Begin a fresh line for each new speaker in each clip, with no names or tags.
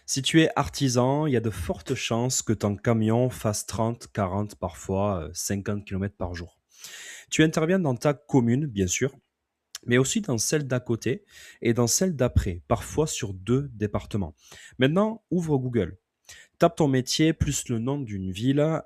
Si tu es artisan, il y a de fortes chances que ton camion fasse 30, 40, parfois 50 km par jour. Tu interviens dans ta commune, bien sûr, mais aussi dans celle d'à côté et dans celle d'après, parfois sur deux départements. Maintenant, ouvre Google. Tape ton métier plus le nom d'une ville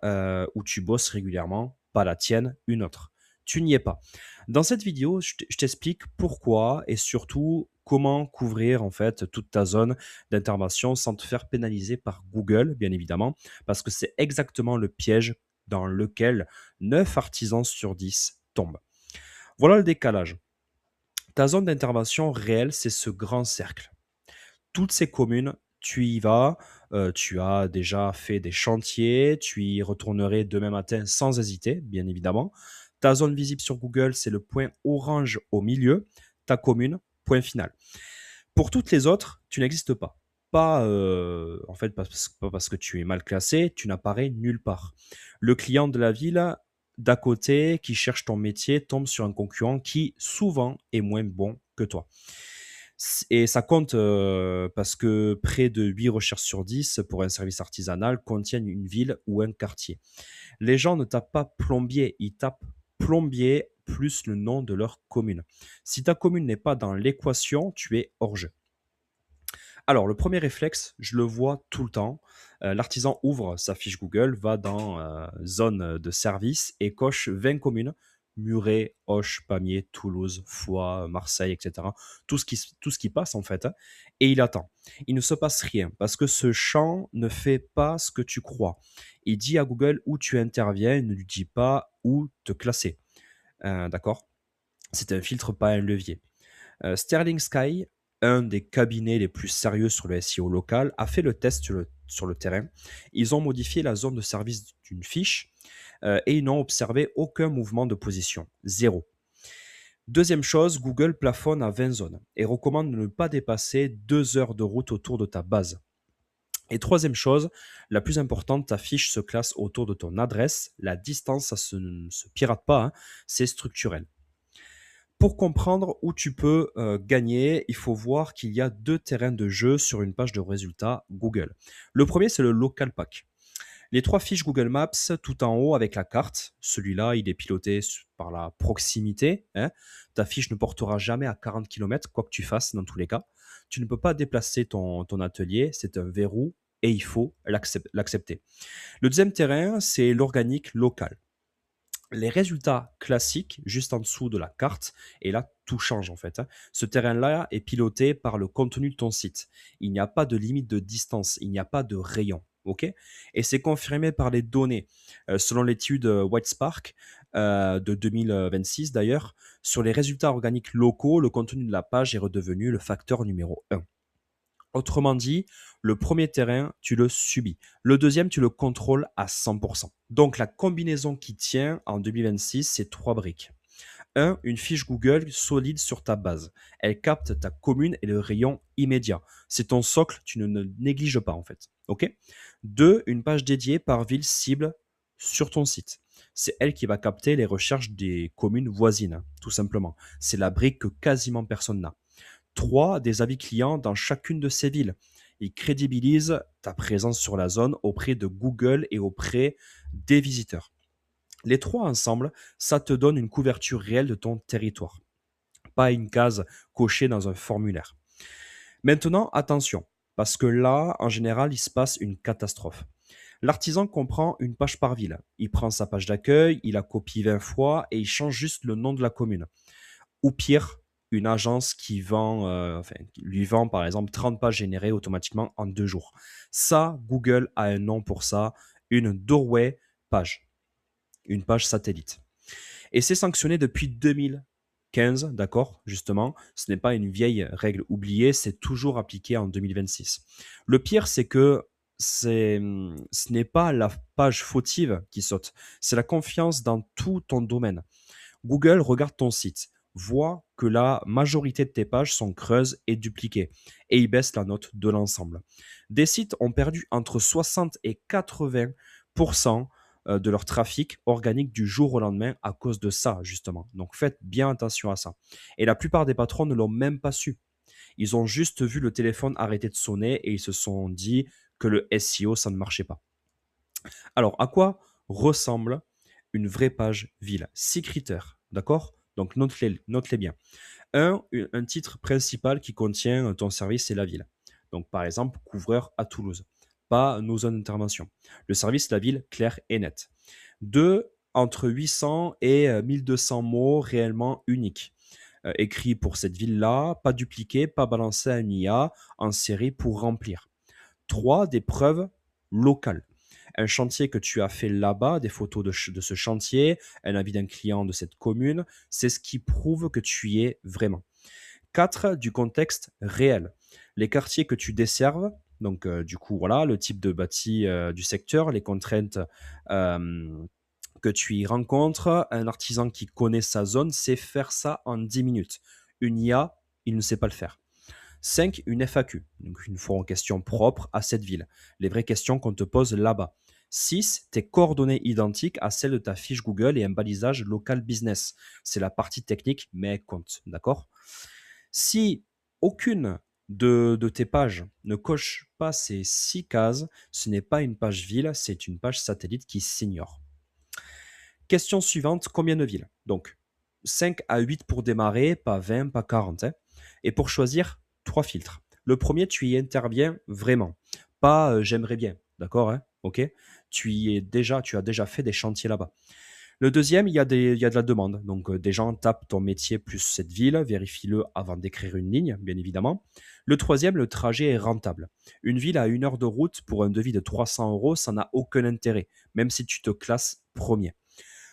où tu bosses régulièrement, pas la tienne, une autre. Tu n'y es pas. Dans cette vidéo, je t'explique pourquoi et surtout comment couvrir en fait toute ta zone d'intervention sans te faire pénaliser par Google, bien évidemment, parce que c'est exactement le piège dans lequel 9 artisans sur 10 tombent. Voilà le décalage. Ta zone d'intervention réelle, c'est ce grand cercle. Toutes ces communes, tu y vas, tu as déjà fait des chantiers, tu y retournerais demain matin sans hésiter, bien évidemment. Ta zone visible sur Google, c'est le point orange au milieu, ta commune, point final. Pour toutes les autres, tu n'existes pas. Pas, en fait, pas parce que tu es mal classé, tu n'apparais nulle part. Le client de la ville d'à côté qui cherche ton métier tombe sur un concurrent qui, souvent, est moins bon que toi. Et ça compte parce que près de 8 recherches sur 10 pour un service artisanal contiennent une ville ou un quartier. Les gens ne tapent pas plombier, ils tapent plombier plus le nom de leur commune. Si ta commune n'est pas dans l'équation, tu es hors jeu. Alors, le premier réflexe, je le vois tout le temps. L'artisan ouvre sa fiche Google, va dans zone de service et coche 20 communes. Muret, Auch, Pamiers, Toulouse, Foix, Marseille, etc. Tout ce qui passe en fait. Hein, et il attend. Il ne se passe rien parce que ce champ ne fait pas ce que tu crois. Il dit à Google où tu interviens, il ne lui dit pas où te classer. D'accord. C'est un filtre, pas un levier. Sterling Sky, un des cabinets les plus sérieux sur le SEO local, a fait le test sur le terrain. Ils ont modifié la zone de service d'une fiche et ils n'ont observé aucun mouvement de position. Zéro. Deuxième chose, Google plafonne à 20 zones et recommande de ne pas dépasser 2 heures de route autour de ta base. Et troisième chose, la plus importante, ta fiche se classe autour de ton adresse. La distance, ça ne se pirate pas, hein, c'est structurel. Pour comprendre où tu peux gagner, il faut voir qu'il y a deux terrains de jeu sur une page de résultats Google. Le premier, c'est le local pack. Les trois fiches Google Maps tout en haut avec la carte. Celui-là, il est piloté par la proximité. Hein. Ta fiche ne portera jamais à 40 km, quoi que tu fasses dans tous les cas. Tu ne peux pas déplacer ton atelier, c'est un verrou et il faut l'accepter. Le deuxième terrain, c'est l'organique local. Les résultats classiques juste en dessous de la carte, et là tout change en fait. Hein. Ce terrain-là est piloté par le contenu de ton site. Il n'y a pas de limite de distance, il n'y a pas de rayon. Ok. Et c'est confirmé par les données. Selon l'étude Whitespark de 2026 d'ailleurs, sur les résultats organiques locaux, le contenu de la page est redevenu le facteur numéro un. Autrement dit, le premier terrain, tu le subis. Le deuxième, tu le contrôles à 100%. Donc la combinaison qui tient en 2026, c'est trois briques. Un, une fiche Google solide sur ta base. Elle capte ta commune et le rayon immédiat. C'est ton socle, tu ne négliges pas en fait. Ok. Deux, une page dédiée par ville cible sur ton site. C'est elle qui va capter les recherches des communes voisines, tout simplement. C'est la brique que quasiment personne n'a. 3, des avis clients dans chacune de ces villes. Ils crédibilisent ta présence sur la zone auprès de Google et auprès des visiteurs. Les trois ensemble, ça te donne une couverture réelle de ton territoire, pas une case cochée dans un formulaire. Maintenant, attention, parce que là, en général, il se passe une catastrophe. L'artisan comprend une page par ville. Il prend sa page d'accueil, il la copie 20 fois et il change juste le nom de la commune. Ou pire, une agence qui vend, qui lui vend par exemple 30 pages générées automatiquement en 2 jours. Ça, Google a un nom pour ça, une doorway page, une page satellite. Et c'est sanctionné depuis 2015, d'accord, justement. Ce n'est pas une vieille règle oubliée, c'est toujours appliqué en 2026. Le pire, c'est que ce n'est pas la page fautive qui saute, c'est la confiance dans tout ton domaine. Google regarde ton site, voit que la majorité de tes pages sont creuses et dupliquées, et il baisse la note de l'ensemble. Des sites ont perdu entre 60 et 80% de leur trafic organique du jour au lendemain à cause de ça, justement. Donc faites bien attention à ça. Et la plupart des patrons ne l'ont même pas su. Ils ont juste vu le téléphone arrêter de sonner et ils se sont dit que le SEO, ça ne marchait pas. Alors, à quoi ressemble une vraie page ville? 6 critères, d'accord? Donc, note-les bien. Un titre principal qui contient ton service et la ville. Donc, par exemple, couvreur à Toulouse, pas nos zones d'intervention. Le service, la ville, clair et net. 2, entre 800 et 1200 mots réellement uniques. Écrits pour cette ville-là, pas dupliqués, pas balancés à une IA en série pour remplir. 3, des preuves locales. Un chantier que tu as fait là-bas, des photos de ce chantier, un avis d'un client de cette commune, c'est ce qui prouve que tu y es vraiment. 4, du contexte réel. Les quartiers que tu desserves, donc du coup, voilà, le type de bâti du secteur, les contraintes euh, que tu y rencontres. Un artisan qui connaît sa zone sait faire ça en 10 minutes. Une IA, il ne sait pas le faire. 5, une FAQ, donc une fois en question propre à cette ville. Les vraies questions qu'on te pose là-bas. 6, tes coordonnées identiques à celles de ta fiche Google et un balisage local business. C'est la partie technique, mais elle compte, d'accord? Si aucune de tes pages ne coche pas ces 6 cases, ce n'est pas une page ville, c'est une page satellite qui s'ignore. Question suivante, combien de villes? Donc, 5 à 8 pour démarrer, pas 20, pas 40, hein. Et pour choisir, 3 filtres. Le premier, tu y interviens vraiment. Pas j'aimerais bien, d'accord, hein, ok? Tu as déjà fait des chantiers là-bas. Le deuxième, il y a de la demande. Donc, des gens tapent ton métier plus cette ville, vérifie-le avant d'écrire une ligne, bien évidemment. Le troisième, le trajet est rentable. Une ville à 1 heure de route pour un devis de 300 euros, ça n'a aucun intérêt, même si tu te classes premier.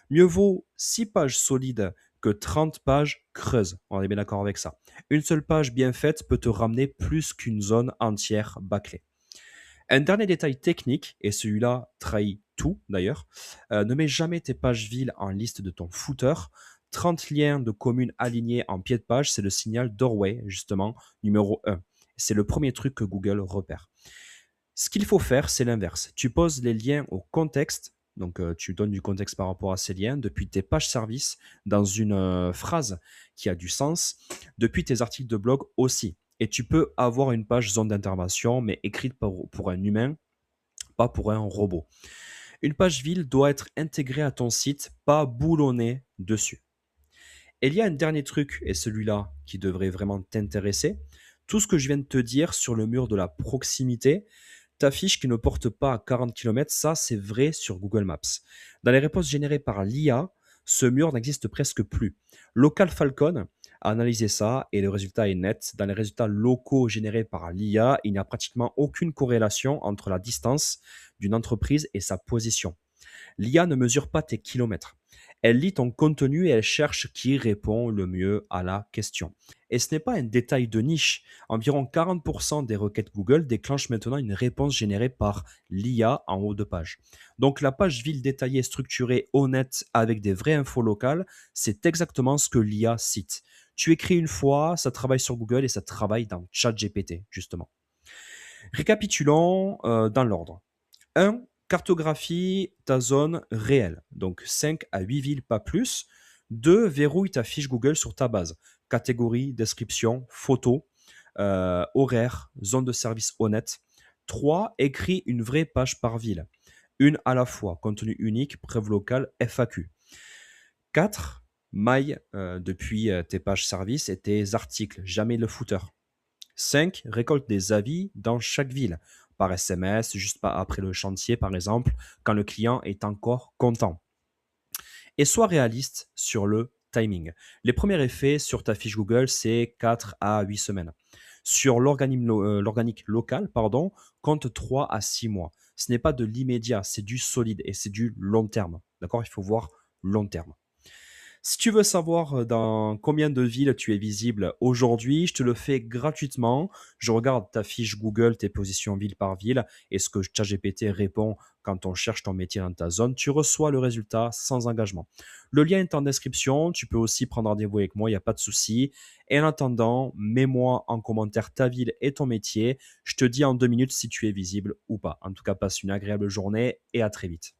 Mieux vaut 6 pages solides que 30 pages creuses. On est bien d'accord avec ça. Une seule page bien faite peut te ramener plus qu'une zone entière bâclée. Un dernier détail technique, et celui-là trahit tout d'ailleurs, ne mets jamais tes pages villes en liste de ton footer. 30 liens de communes alignés en pied de page, c'est le signal doorway, justement, numéro 1. C'est le premier truc que Google repère. Ce qu'il faut faire, c'est l'inverse. Tu poses les liens au contexte, donc tu donnes du contexte par rapport à ces liens, depuis tes pages services, dans une phrase qui a du sens, depuis tes articles de blog aussi. Et tu peux avoir une page zone d'intervention, mais écrite pour un humain, pas pour un robot. Une page ville doit être intégrée à ton site, pas boulonnée dessus. Et il y a un dernier truc, et celui-là qui devrait vraiment t'intéresser. Tout ce que je viens de te dire sur le mur de la proximité, ta fiche qui ne porte pas à 40 km, ça c'est vrai sur Google Maps. Dans les réponses générées par l'IA, ce mur n'existe presque plus. Local Falcon a analysé ça et le résultat est net. Dans les résultats locaux générés par l'IA, il n'y a pratiquement aucune corrélation entre la distance d'une entreprise et sa position. L'IA ne mesure pas tes kilomètres. Elle lit ton contenu et elle cherche qui répond le mieux à la question. Et ce n'est pas un détail de niche. Environ 40% des requêtes Google déclenchent maintenant une réponse générée par l'IA en haut de page. Donc la page ville détaillée, structurée, honnête, avec des vraies infos locales, c'est exactement ce que l'IA cite. Tu écris une fois, ça travaille sur Google et ça travaille dans ChatGPT, justement. Récapitulons dans l'ordre. 1. Cartographie ta zone réelle, donc 5 à 8 villes, pas plus. 2. Verrouille ta fiche Google sur ta base. Catégorie, description, photo, horaire, zone de service honnête. 3. Écris une vraie page par ville. Une à la fois, contenu unique, preuve locale, FAQ. 4. Maille depuis tes pages services et tes articles, jamais le footer. 5. Récolte des avis dans chaque ville, par SMS, juste pas après le chantier par exemple, quand le client est encore content. Et sois réaliste sur le timing. Les premiers effets sur ta fiche Google, c'est 4 à 8 semaines. Sur l'organique local, pardon, compte 3 à 6 mois. Ce n'est pas de l'immédiat, c'est du solide et c'est du long terme. D'accord? Il faut voir long terme. Si tu veux savoir dans combien de villes tu es visible aujourd'hui, je te le fais gratuitement. Je regarde ta fiche Google, tes positions ville par ville et ce que ChatGPT répond quand on cherche ton métier dans ta zone. Tu reçois le résultat sans engagement. Le lien est en description. Tu peux aussi prendre rendez-vous avec moi, il n'y a pas de souci. Et en attendant, mets-moi en commentaire ta ville et ton métier. Je te dis en 2 minutes si tu es visible ou pas. En tout cas, passe une agréable journée et à très vite.